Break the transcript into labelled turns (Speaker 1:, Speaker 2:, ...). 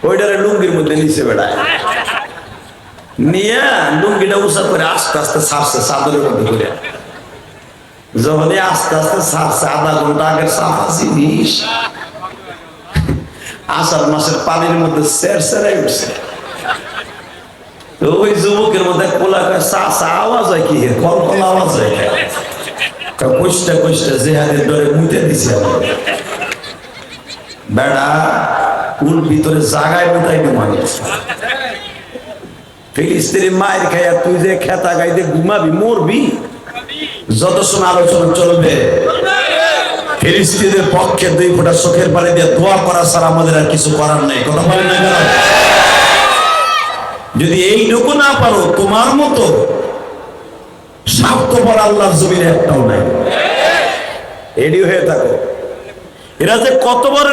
Speaker 1: ওইটারে লুঙ্গির মধ্যে নিচে বেড়ায় নিয়ে লুঙ্গিটা উঁচা করে আস্তে আস্তে ছাড়ছে চাদরের মধ্যে করে। যখনই আস্তে আস্তে ছাড়ছে, আধা ঘন্টা আগের সাফা জিনিস আষাঢ় মাসের পানির মধ্যে সেরাই উঠছে। ওই যুবকের মধ্যে কোলা চা চা আওয়াজ হয় কি, কল কল আওয়াজ হয় কষ্টা কষ্টা জেহাদের ডরে মুতে দিছে বেড়া উল ভিতরে জাগায় মুটাই ঘুমাবি। ফিলিস্তিনি মায়ের খাইয়া তুই যে খেতা গাইতে ঘুমাবি, মরবি। যত সময় আলোচনা চলবে ফিলিস্তিনের পক্ষে 2 ফোঁটা চোখের পানি দিয়ে দোয়া করা ছাড়া আমাদের আর কিছু করার নেই। কথা বলেন না কেন? যদি এইটুকু না পারো, তোমার মতো স্বার্থপর আল্লাহর জমিনে একটাও নাই। এডি হয়ে থাকো। এরা যে কত বড়